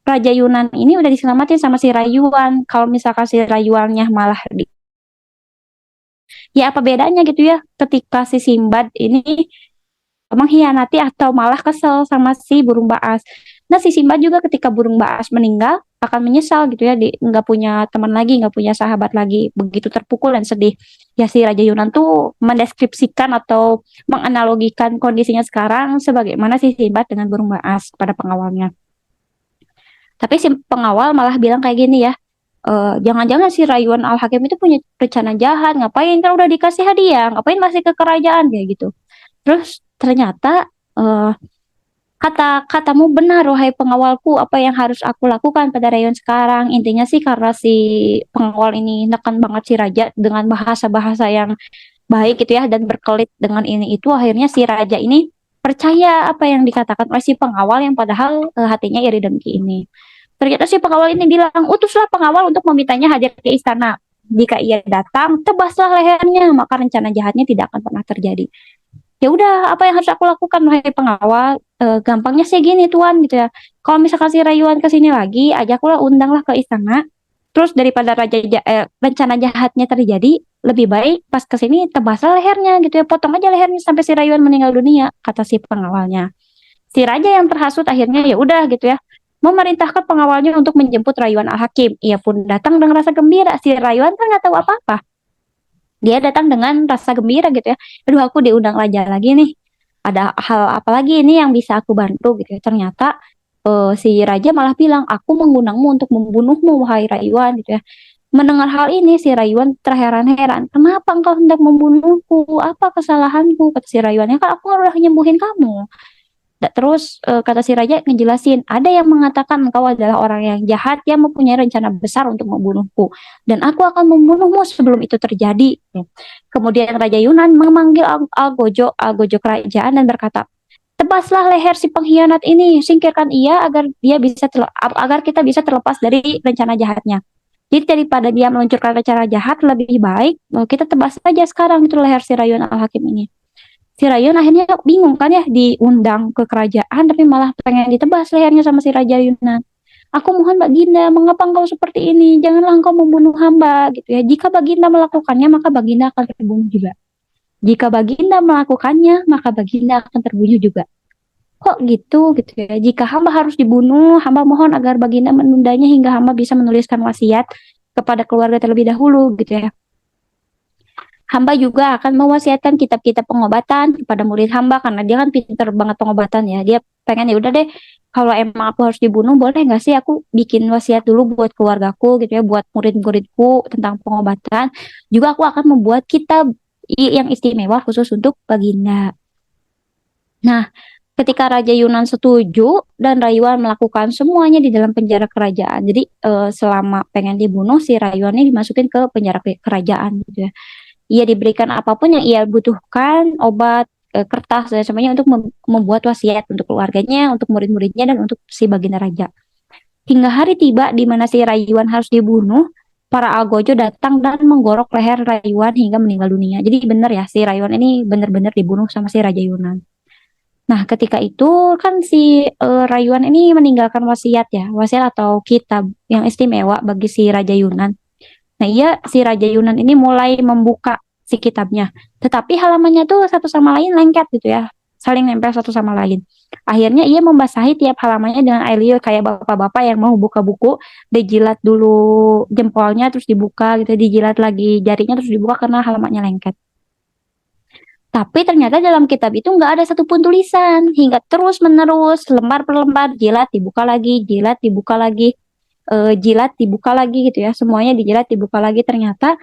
Raja Yunan ini udah diselamatin sama si Rayuan. Kalau misalkan si Rayuannya malah ya apa bedanya gitu ya ketika si Simbad ini mengkhianati atau malah kesel sama si burung baas. Nah, si Simbad juga ketika burung baas meninggal akan menyesal gitu ya, nggak punya teman lagi, nggak punya sahabat lagi, begitu terpukul dan sedih. Ya si Raja Yunan tuh mendeskripsikan atau menganalogikan kondisinya sekarang sebagaimana si Simbad dengan burung baas pada pengawalnya. Tapi si pengawal malah bilang kayak gini ya, jangan-jangan si Rayuan Al-Hakim itu punya rencana jahat, ngapain kan udah dikasih hadiah, ngapain masih ke kerajaan kayak gitu. Terus ternyata eh, katamu benar, wahai pengawalku, apa yang harus aku lakukan pada Rayuan sekarang? Intinya sih karena si pengawal ini neken banget si raja dengan bahasa-bahasa yang baik gitu ya dan berkelit dengan ini itu, akhirnya si raja ini percaya apa yang dikatakan oleh si pengawal yang padahal hatinya iri dengki ini. Ternyata si pengawal ini bilang, utuslah pengawal untuk memintanya hadir ke istana. Jika ia datang, tebaslah lehernya, maka rencana jahatnya tidak akan pernah terjadi. Ya udah, apa yang harus aku lakukan, wahai pengawal? Gampangnya sih gini, tuan, gitu ya. Kalau misalkan si Rayuan ke sini lagi, ajaklah, undanglah ke istana. Terus daripada rencana jahatnya terjadi, lebih baik pas ke sini tebaslah lehernya, gitu ya. Potong aja lehernya sampai si Rayuan meninggal dunia, kata si pengawalnya. Si raja yang terhasut akhirnya ya udah gitu ya, memerintahkan pengawalnya untuk menjemput Rayuan Al-Hakim. Ia pun datang dengan rasa gembira. Si Rayuan kan nggak tahu apa-apa. Dia datang dengan rasa gembira gitu ya. Aduh, aku diundang raja lagi nih. Ada hal apa lagi ini yang bisa aku bantu gitu ya. Ternyata si raja malah bilang, aku mengundangmu untuk membunuhmu, wahai Rayuan gitu ya. Mendengar hal ini, si Rayuan terheran-heran. Kenapa engkau hendak membunuhku? Apa kesalahanku? Kata si Rayuan, ya kan aku udah nyembuhin kamu. Terus kata si raja ngejelasin, ada yang mengatakan engkau adalah orang yang jahat yang mempunyai rencana besar untuk membunuhku. Dan aku akan membunuhmu sebelum itu terjadi. Kemudian Raja Yunan memanggil Algojo kerajaan dan berkata, tebaslah leher si pengkhianat ini, singkirkan ia agar kita bisa terlepas dari rencana jahatnya. Jadi daripada dia meluncurkan rencana jahat, lebih baik kita tebas saja sekarang itu leher si Rayuan Al-Hakim ini. Si Rayun akhirnya bingung kan ya, diundang ke kerajaan tapi malah pengen ditebas lehernya sama si Raja Yunan. Aku mohon Baginda, mengapa engkau seperti ini? Janganlah engkau membunuh hamba gitu ya. Jika Baginda melakukannya, maka Baginda akan terbunuh juga. Jika Baginda melakukannya, maka Baginda akan terbunuh juga. Kok gitu ya. Jika hamba harus dibunuh, hamba mohon agar Baginda menundanya hingga hamba bisa menuliskan wasiat kepada keluarga terlebih dahulu gitu ya. Hamba juga akan mewasiatkan kitab-kitab pengobatan kepada murid hamba karena dia kan pinter banget pengobatan ya. Dia pengen ya udah deh, kalau emang aku harus dibunuh boleh nggak sih aku bikin wasiat dulu buat keluargaku gitu ya, buat murid-muridku tentang pengobatan. Juga aku akan membuat kitab yang istimewa khusus untuk Baginda. Nah, ketika Raja Yunan setuju dan Rayuan melakukan semuanya di dalam penjara kerajaan. Jadi selama pengen dibunuh si Rayuan ini dimasukin ke penjara kerajaan gitu ya. Ia diberikan apapun yang ia butuhkan, obat, kertas dan semuanya untuk membuat wasiat untuk keluarganya, untuk murid-muridnya dan untuk si Baginda Raja. Hingga hari tiba di mana si Rayuan harus dibunuh, para Algojo datang dan menggorok leher Rayuan hingga meninggal dunia. Jadi benar ya, si Rayuan ini benar-benar dibunuh sama si Raja Yunan. Nah, ketika itu kan si Rayuan ini meninggalkan wasiat ya, wasiat atau kitab yang istimewa bagi si Raja Yunan. Nah, si Raja Yunan ini mulai membuka si kitabnya. Tetapi halamannya tuh satu sama lain lengket gitu ya. Saling nempel satu sama lain. Akhirnya ia membasahi tiap halamannya dengan air liur kayak bapak-bapak yang mau buka buku, dijilat dulu jempolnya terus dibuka gitu, dijilat lagi jarinya terus dibuka karena halamannya lengket. Tapi ternyata dalam kitab itu nggak ada satupun tulisan, hingga terus menerus lembar per lembar jilat dibuka lagi, jilat dibuka lagi, jilat dibuka lagi gitu ya, semuanya dijilat dibuka lagi. Ternyata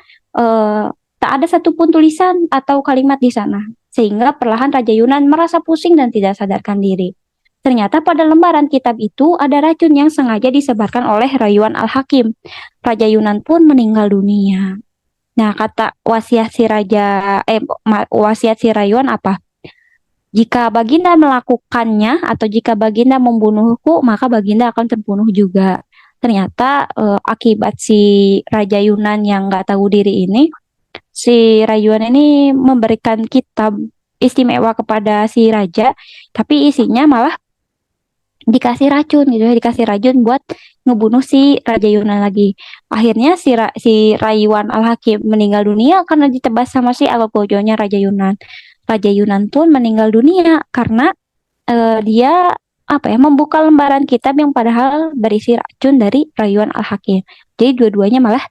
tak ada satupun tulisan atau kalimat di sana, sehingga perlahan Raja Yunan merasa pusing dan tidak sadarkan diri. Ternyata pada lembaran kitab itu ada racun yang sengaja disebarkan oleh Rayuan Al-Hakim. Raja Yunan pun meninggal dunia. Nah, kata wasiat si Rayuan apa? Jika Baginda melakukannya atau jika Baginda membunuhku, maka Baginda akan terbunuh juga. Ternyata akibat si Raja Yunan yang nggak tahu diri ini, si Rayuan ini memberikan kitab istimewa kepada si raja, tapi isinya malah dikasih racun gitu ya, dikasih racun buat ngebunuh si Raja Yunan lagi. Akhirnya si Rayuan Al-Hakim meninggal dunia karena ditebas sama si Algojonya Raja Yunan. Raja Yunan pun meninggal dunia karena dia apa ya, membuka lembaran kitab yang padahal berisi racun dari Rayuan Al-Hakim. Jadi dua-duanya malah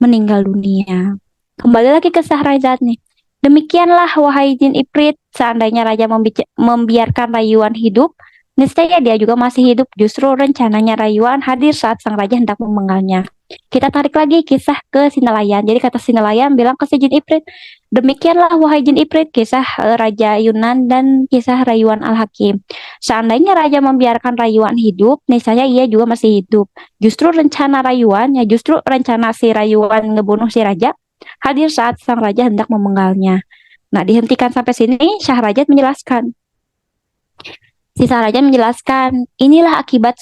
meninggal dunia. Kembali lagi ke Shahrazad nih. Demikianlah wahai jin Iprit, seandainya raja membiarkan Rayuan hidup, Niscaya dia juga masih hidup, justru rencananya rayuan hadir saat sang raja hendak memenggalnya. Kita tarik lagi kisah ke si nelayan. Jadi kata si nelayan bilang ke si jin Ifrit, demikianlah wahai jin Ifrit kisah Raja Yunan dan kisah rayuan Al-Hakim. Seandainya raja membiarkan rayuan hidup, niscaya ia juga masih hidup. Justru rencana rayuan, ya justru rencana si rayuan ngebunuh si raja, hadir saat sang raja hendak memenggalnya. Nah, dihentikan sampai sini, Syahrajat menjelaskan. Si Sarajah menjelaskan, inilah akibat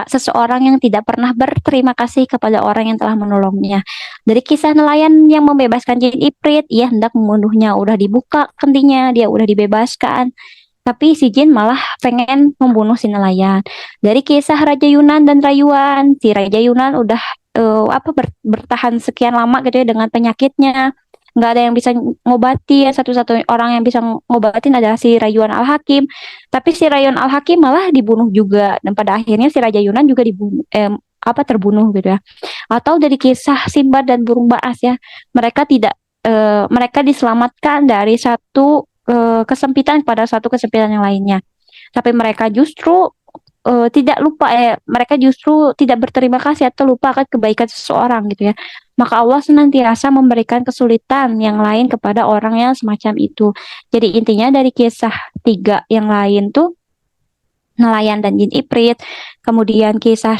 seseorang yang tidak pernah berterima kasih kepada orang yang telah menolongnya. Dari kisah nelayan yang membebaskan jin Iprit, ia hendak membunuhnya. Udah dibuka kentinya, dia udah dibebaskan. Tapi si jin malah pengen membunuh si nelayan. Dari kisah Raja Yunan dan Rayuan, si Raja Yunan udah bertahan sekian lama gitu ya dengan penyakitnya. Nggak ada yang bisa ngobatin, satu-satunya orang yang bisa ngobatin adalah si Rayuan Al-Hakim. Tapi si Rayuan Al-Hakim malah dibunuh juga, dan pada akhirnya si Raja Yunan juga dibunuh, terbunuh gitu ya. Atau dari kisah Sinbad dan burung Baas ya, mereka tidak mereka diselamatkan dari satu kesempitan pada satu kesempitan yang lainnya. Tapi mereka justru tidak lupa mereka justru tidak berterima kasih atau lupa akan kebaikan seseorang gitu ya. Maka Allah senantiasa memberikan kesulitan yang lain kepada orang yang semacam itu. Jadi intinya dari kisah tiga yang lain tuh nelayan dan jin Iprit, kemudian kisah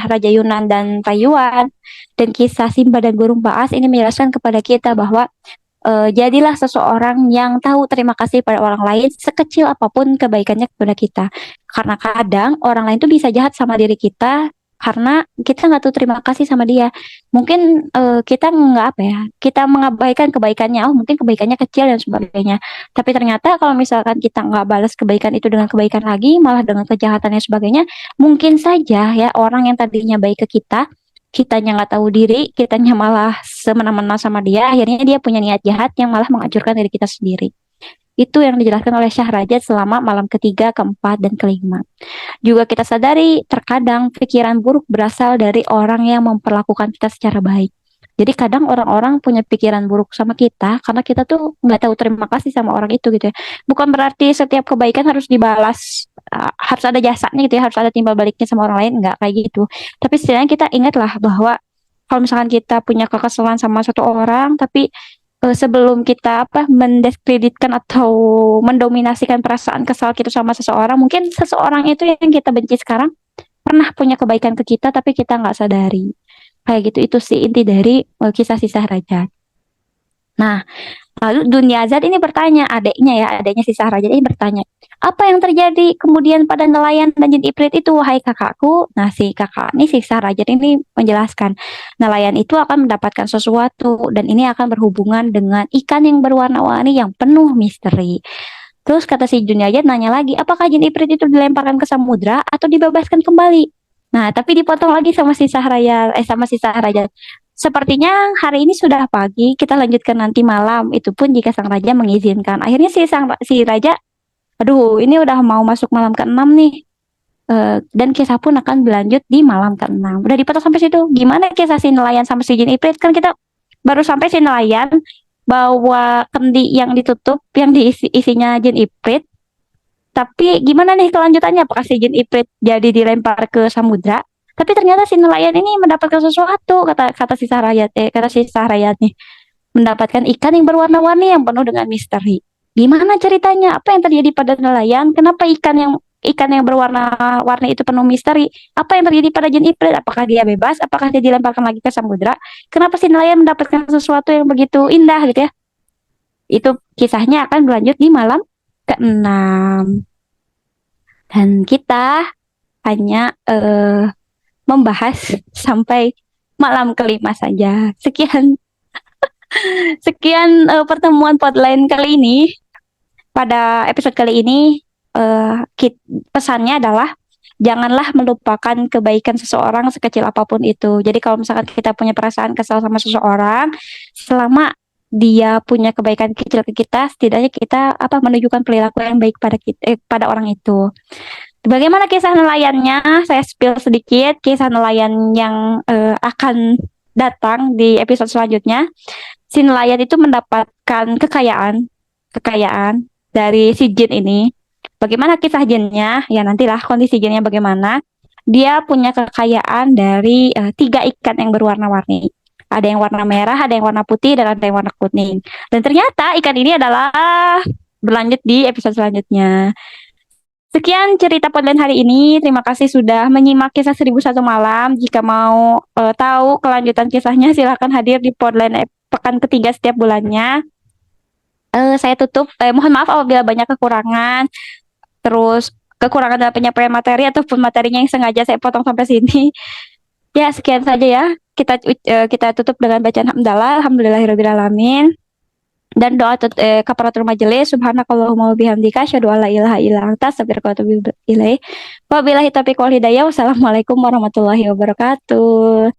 Raja Yunan dan Tayuan, dan kisah Simba dan burung Baas ini menjelaskan kepada kita bahwa jadilah seseorang yang tahu terima kasih pada orang lain sekecil apapun kebaikannya kepada kita. Karena kadang orang lain tuh bisa jahat sama diri kita karena kita nggak tahu terima kasih sama dia. Mungkin kita nggak apa ya, kita mengabaikan kebaikannya. Oh mungkin kebaikannya kecil dan sebagainya. Tapi ternyata kalau misalkan kita nggak balas kebaikan itu dengan kebaikan lagi, malah dengan kejahatan dan sebagainya, mungkin saja ya orang yang tadinya baik ke kita, kitanya nggak tahu diri, kitanya malah semena-mena sama dia, akhirnya dia punya niat jahat yang malah menghancurkan diri kita sendiri. Itu yang dijelaskan oleh Syahrajat selama malam ketiga, keempat, dan kelima. Juga kita sadari terkadang pikiran buruk berasal dari orang yang memperlakukan kita secara baik. Jadi kadang orang-orang punya pikiran buruk sama kita karena kita tuh nggak tahu terima kasih sama orang itu gitu ya. Bukan berarti setiap kebaikan harus dibalas, harus ada jasanya gitu ya, harus ada timbal baliknya sama orang lain, nggak kayak gitu. Tapi setidaknya kita ingatlah bahwa kalau misalkan kita punya kekesalan sama satu orang, tapi sebelum kita mendiskreditkan atau mendominasikan perasaan kesal kita sama seseorang, mungkin seseorang itu yang kita benci sekarang pernah punya kebaikan ke kita tapi kita nggak sadari. Kayak gitu, itu sih inti dari kisah-kisah raja. Nah, lalu Dunia Zat ini bertanya, adiknya si Raja ini bertanya, apa yang terjadi kemudian pada nelayan dan jin Iprit itu, wahai kakakku? Nah, si kakak ini si Raja ini menjelaskan, nelayan itu akan mendapatkan sesuatu dan ini akan berhubungan dengan ikan yang berwarna-warni yang penuh misteri. Terus kata si Dunia Zat nanya lagi, apakah jin Iprit itu dilemparkan ke samudra atau dibebaskan kembali? Nah, tapi dipotong lagi sama si Raja. Sepertinya hari ini sudah pagi, kita lanjutkan nanti malam. Itu pun jika sang raja mengizinkan. Akhirnya si raja, aduh, ini udah mau masuk malam ke-6 nih. Dan kisah pun akan berlanjut di malam ke-6. Udah dipotong sampai situ. Gimana kisah si nelayan sama si jin Iprit? Kan kita baru sampai si nelayan bawa kendi yang ditutup, yang isinya jin Iprit. Tapi gimana nih kelanjutannya? Apakah si jin Iprit jadi dilempar ke samudra? Tapi ternyata si nelayan ini mendapatkan sesuatu, kata kata si Sahrayat nih, mendapatkan ikan yang berwarna-warni yang penuh dengan misteri. Gimana ceritanya? Apa yang terjadi pada nelayan? Kenapa ikan yang berwarna-warni itu penuh misteri? Apa yang terjadi pada jin Iprit? Apakah dia bebas? Apakah dia dilemparkan lagi ke samudra? Kenapa si nelayan mendapatkan sesuatu yang begitu indah gitu ya? Itu kisahnya akan berlanjut di malam ke-6. Dan kita hanya membahas sampai malam kelima saja. Sekian sekian pertemuan Podline kali ini. Pada episode kali ini pesannya adalah janganlah melupakan kebaikan seseorang sekecil apapun itu. Jadi kalau misalkan kita punya perasaan kesal sama seseorang, selama dia punya kebaikan kecil ke kita, setidaknya kita menunjukkan perilaku yang baik pada pada orang itu. Bagaimana kisah nelayannya? Saya spill sedikit kisah nelayan yang akan datang di episode selanjutnya. Si nelayan itu mendapatkan kekayaan dari si jin ini. Bagaimana kisah jinnya? Ya nantilah kondisi jinnya bagaimana. Dia punya kekayaan dari tiga ikan yang berwarna-warni. Ada yang warna merah, ada yang warna putih, dan ada yang warna kuning. Dan ternyata ikan ini adalah berlanjut di episode selanjutnya. Sekian cerita Podland hari ini. Terima kasih sudah menyimak kisah 1001 malam. Jika mau tahu kelanjutan kisahnya, silahkan hadir di Podland pekan ketiga setiap bulannya. Saya tutup. Mohon maaf apabila banyak kekurangan. Terus kekurangan dalam penyampaian materi ataupun materinya yang sengaja saya potong sampai sini. Ya, sekian saja ya. Kita tutup dengan bacaan hamdalah. Alhamdulillahirrahmanirrahim. Dan doa kafaratul majelis subhanakallahumma wa bihamdika asyhadu alla ilaha illa anta astaghfiruka wa atubu ilaik. Wabillahi taufiq wal hidayah. Wassalamualaikum warahmatullahi wabarakatuh.